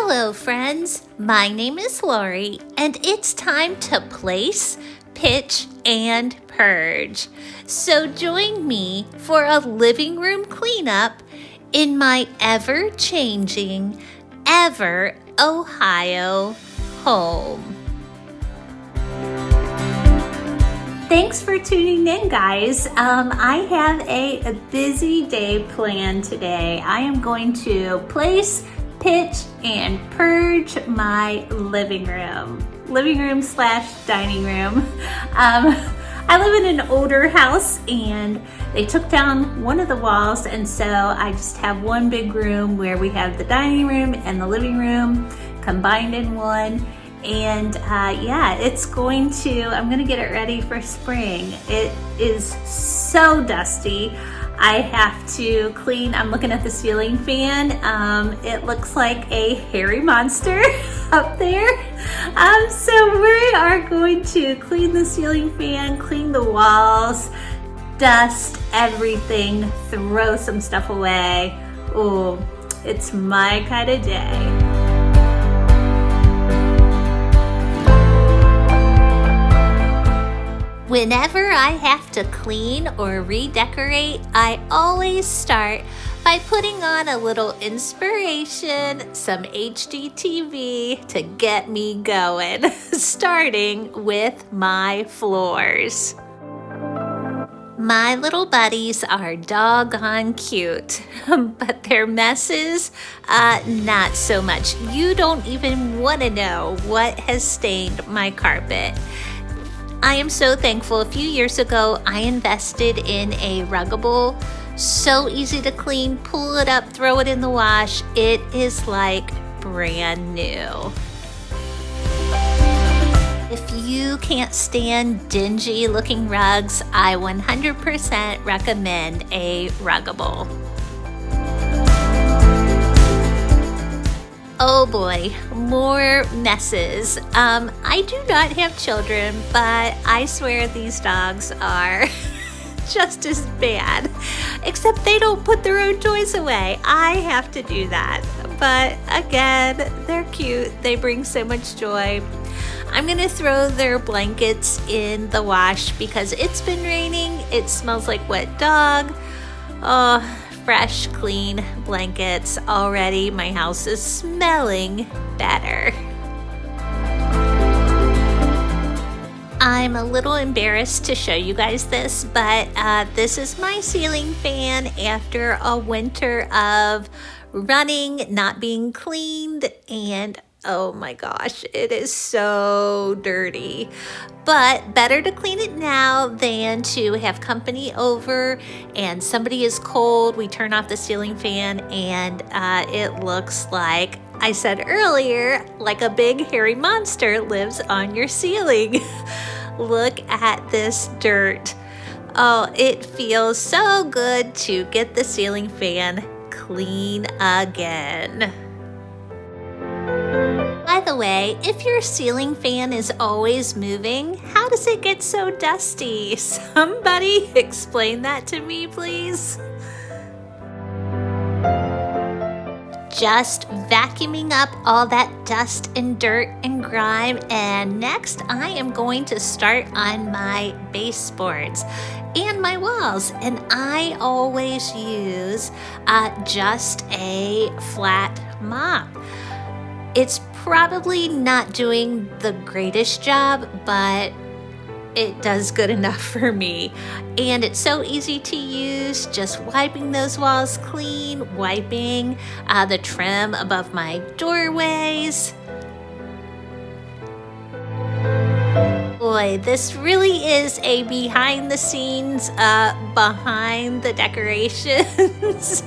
Hello, friends. My name is Lori, and it's time to place, pitch, and purge. So join me for a living room cleanup in my ever-changing, ever Ohio home. Thanks for tuning in, guys. I have a busy day planned today. I am going to place, pitch, and purge my living room slash dining room. I live in an older house and they took down one of the walls, and so I just have one big room where we have the dining room and the living room combined in one. And I'm gonna get it ready for spring. It is so dusty. I have to clean. I'm looking at the ceiling fan. It looks like a hairy monster up there. So we are going to clean the ceiling fan, clean the walls, dust everything, throw some stuff away. Oh, it's my kind of day. Whenever I have to clean or redecorate, I always start by putting on a little inspiration, some HGTV to get me going, starting with my floors. My little buddies are doggone cute, but their messes, not so much. You don't even want to know what has stained my carpet. I am so thankful. A few years ago, I invested in a ruggable. So easy to clean, pull it up, throw it in the wash. It is like brand new. If you can't stand dingy looking rugs, I 100% recommend a ruggable. Oh boy, more messes. I do not have children, but I swear these dogs are just as bad, except they don't put their own toys away. I have to do that. But again, they're cute. They bring so much joy. I'm gonna throw their blankets in the wash because it's been raining. It smells like wet dog. Oh, fresh, clean blankets already. My house is smelling better. I'm a little embarrassed to show you guys this, but this is my ceiling fan after a winter of running, not being cleaned, and oh my gosh, it is so dirty. But better to clean it now than to have company over and somebody is cold. We turn off the ceiling fan and it looks like, I said earlier, like a big hairy monster lives on your ceiling. Look at this dirt. Oh, it feels so good to get the ceiling fan clean again. By the way, if your ceiling fan is always moving, how does it get so dusty? Somebody explain that to me, please. Just vacuuming up all that dust and dirt and grime, and next I am going to start on my baseboards and my walls, and I always use just a flat mop. It's probably not doing the greatest job, but it does good enough for me. And it's so easy to use, just wiping those walls clean, wiping the trim above my doorways. Boy, this really is a behind the scenes, behind the decorations.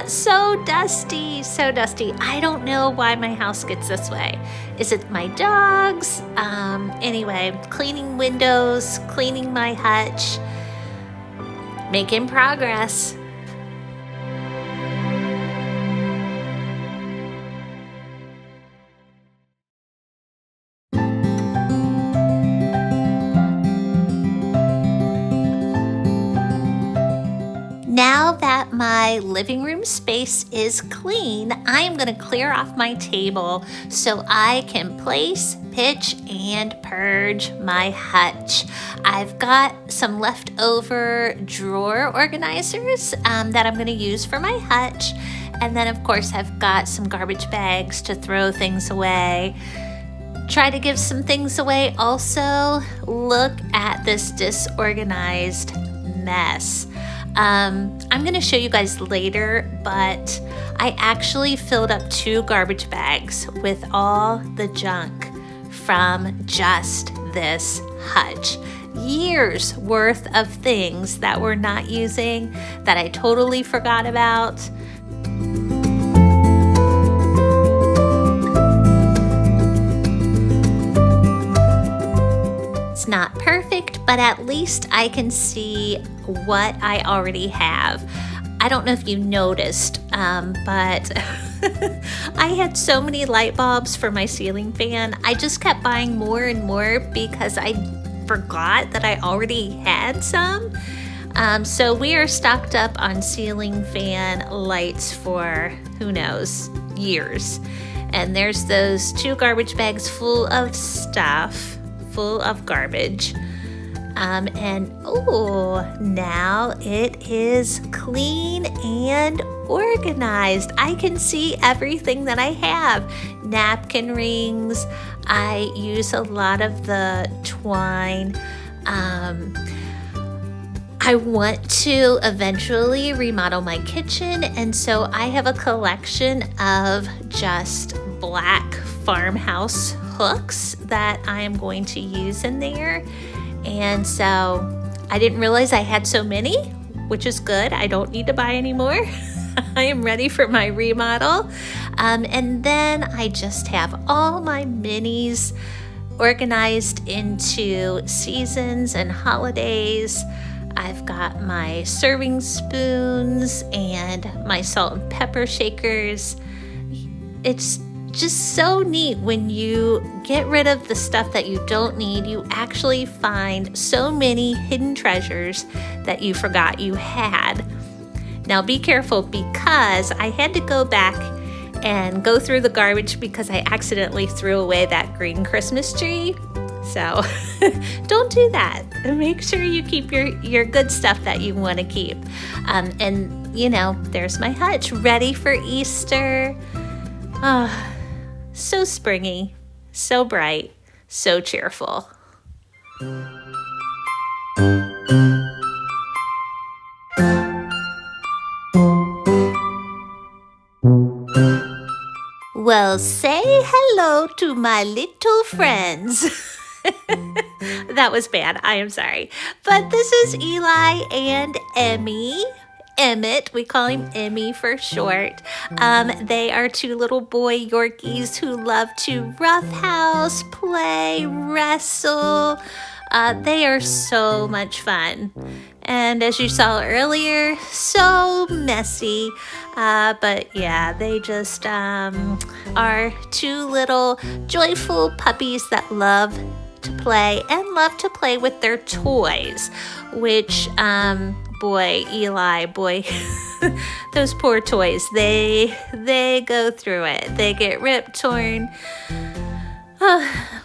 So dusty, so dusty. I don't know why my house gets this way. Is it my dogs? Anyway, cleaning windows, cleaning my hutch, making progress. Now that my my living room space is clean, I am going to clear off my table so I can place, pitch, and purge my hutch. I've got some leftover drawer organizers that I'm going to use for my hutch. And then, of course, I've got some garbage bags to throw things away. Try to give some things away. Also, look at this disorganized mess. I'm going to show you guys later, but I actually filled up 2 garbage bags with all the junk from just this hutch. Years worth of things that we're not using that I totally forgot about. It's not perfect, but at least I can see what I already have. I don't know if you noticed, but I had so many light bulbs for my ceiling fan. I just kept buying more and more because I forgot that I already had some. So we are stocked up on ceiling fan lights for, who knows, years. And there's those 2 garbage bags full of stuff, full of garbage. And now it is clean and organized. I can see everything that I have. Napkin rings. I use a lot of the twine. I want to eventually remodel my kitchen, and so I have a collection of just black farmhouse hooks that I am going to use in there. And so I didn't realize I had so many, which is good. I don't need to buy any more. I am ready for my remodel. And then I just have all my minis organized into seasons and holidays. I've got my serving spoons and my salt and pepper shakers. It's just so neat when you get rid of the stuff that you don't need. You actually find so many hidden treasures that you forgot you had. Now be careful, because I had to go back and go through the garbage because I accidentally threw away that green Christmas tree. So don't do that. Make sure you keep your good stuff that you want to keep. And you know, there's my hutch ready for Easter. Oh, so springy, so bright, so cheerful. Well, say hello to my little friends. That was bad. I am sorry. But this is Eli and Emmett, we call him Emmy for short. They are 2 little boy Yorkies who love to roughhouse, play, wrestle. They are so much fun. And as you saw earlier, so messy. But yeah, they just are 2 little joyful puppies that love to play and love to play with their toys, which boy, Eli, those poor toys, they go through it. They get ripped, torn.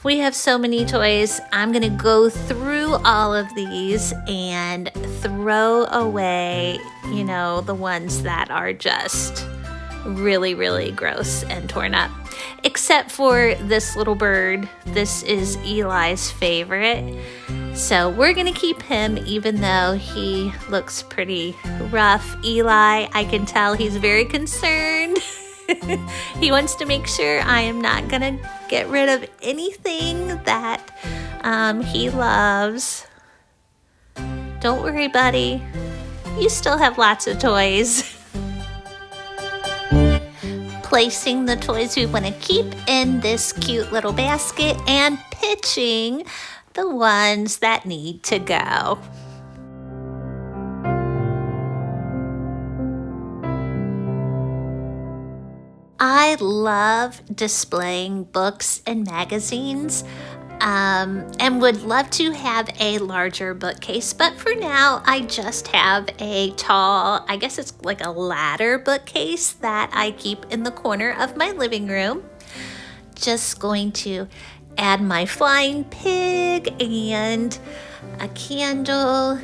We have so many toys. I'm gonna go through all of these and throw away, you know, the ones that are just really, really gross and torn up. Except for this little bird. This is Eli's favorite. So we're gonna keep him even though he looks pretty rough. Eli, I can tell he's very concerned. He wants to make sure I am not gonna get rid of anything that he loves. Don't worry, buddy. You still have lots of toys. Placing the toys we want to keep in this cute little basket and pitching the ones that need to go. I love displaying books and magazines. and would love to have a larger bookcase, but for now I just have a tall, I guess it's like a ladder bookcase that I keep in the corner of my living room. Just going to add my flying pig and a candle.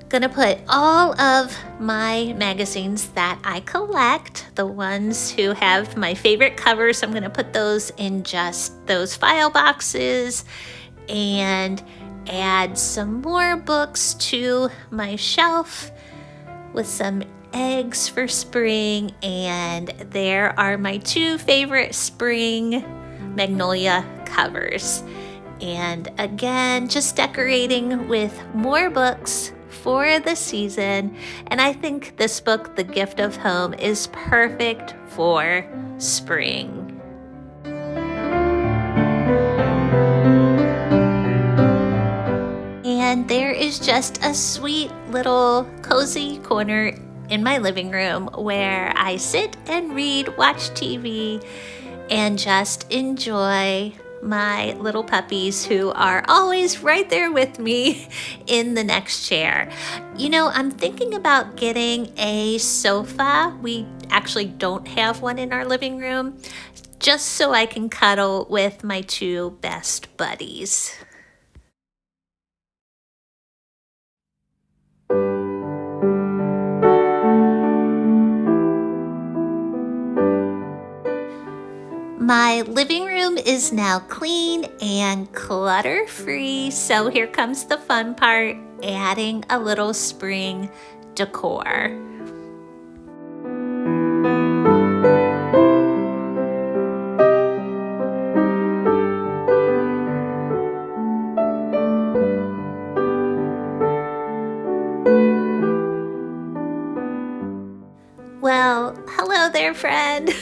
Gonna put all of my magazines that I collect, the ones who have my favorite covers, I'm gonna put those in just those file boxes and add some more books to my shelf with some eggs for spring. And there are my 2 favorite spring magnolia covers. And again, just decorating with more books for the season. And I think this book, The Gift of Home, is perfect for spring. And there is just a sweet little cozy corner in my living room where I sit and read, watch TV, and just enjoy my little puppies who are always right there with me in the next chair. You know, I'm thinking about getting a sofa. We actually don't have one in our living room, just so I can cuddle with my 2 best buddies. My living room is now clean and clutter-free, so here comes the fun part, adding a little spring decor. Well, hello there, friend.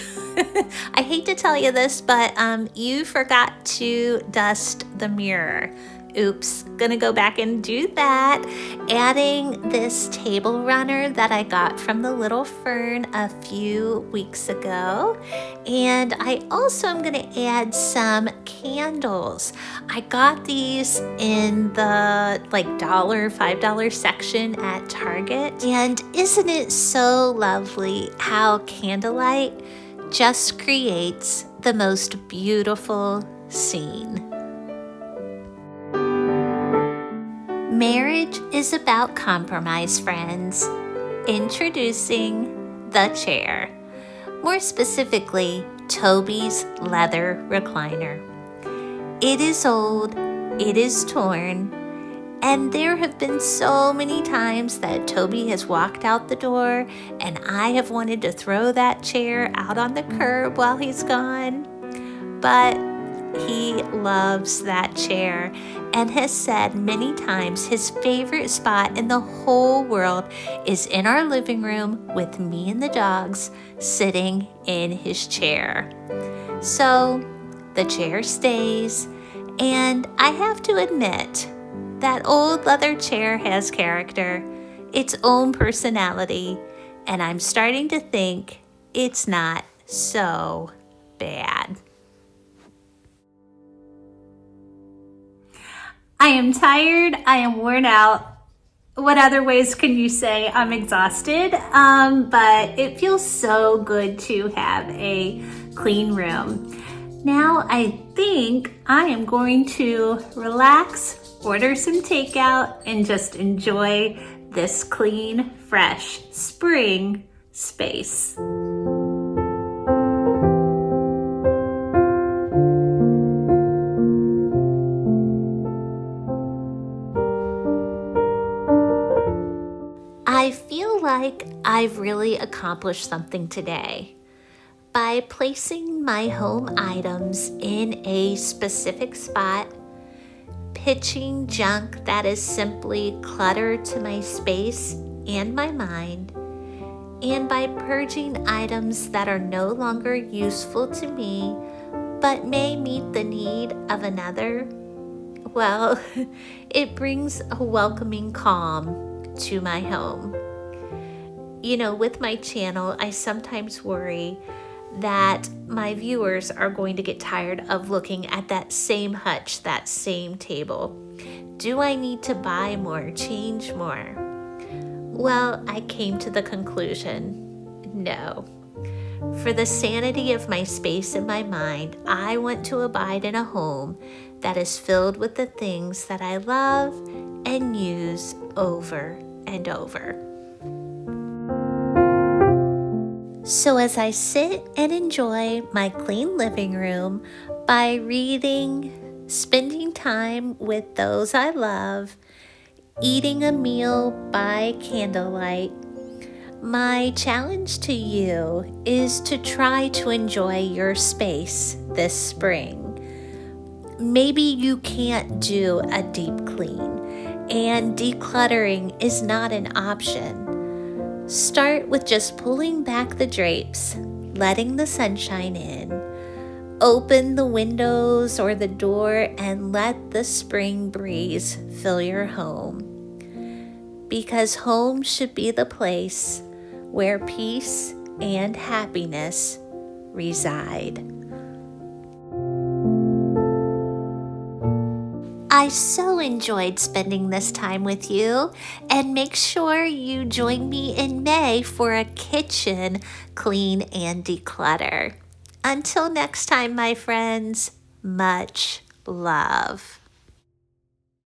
I hate to tell you this, but you forgot to dust the mirror. Oops, gonna go back and do that. Adding this table runner that I got from the Little Fern a few weeks ago. And I also am gonna add some candles. I got these in the $5 section at Target. And isn't it so lovely how candlelight just creates the most beautiful scene? Marriage is about compromise, friends. Introducing the chair. More specifically, Toby's leather recliner. It is old, it is torn, and there have been so many times that Toby has walked out the door and I have wanted to throw that chair out on the curb while he's gone. But he loves that chair and has said many times his favorite spot in the whole world is in our living room with me and the dogs sitting in his chair. So the chair stays, and I have to admit, that old leather chair has character, its own personality, and I'm starting to think it's not so bad. I am tired, I am worn out. What other ways can you say I'm exhausted? But it feels so good to have a clean room. Now I think I am going to relax, order some takeout, and just enjoy this clean, fresh spring space. I feel like I've really accomplished something today. By placing my home items in a specific spot, pitching junk that is simply clutter to my space and my mind, and by purging items that are no longer useful to me but may meet the need of another, well, it brings a welcoming calm to my home. You know, with my channel, I sometimes worry that my viewers are going to get tired of looking at that same hutch, that same table. Do I need to buy more, change more? Well, I came to the conclusion, no. For the sanity of my space and my mind, I want to abide in a home that is filled with the things that I love and use over and over. So as I sit and enjoy my clean living room by reading, spending time with those I love, eating a meal by candlelight, my challenge to you is to try to enjoy your space this spring. Maybe you can't do a deep clean, and decluttering is not an option. Start with just pulling back the drapes, letting the sunshine in. Open the windows or the door and let the spring breeze fill your home. Because home should be the place where peace and happiness reside. I so enjoyed spending this time with you, and make sure you join me in May for a kitchen clean and declutter. Until next time, my friends, much love.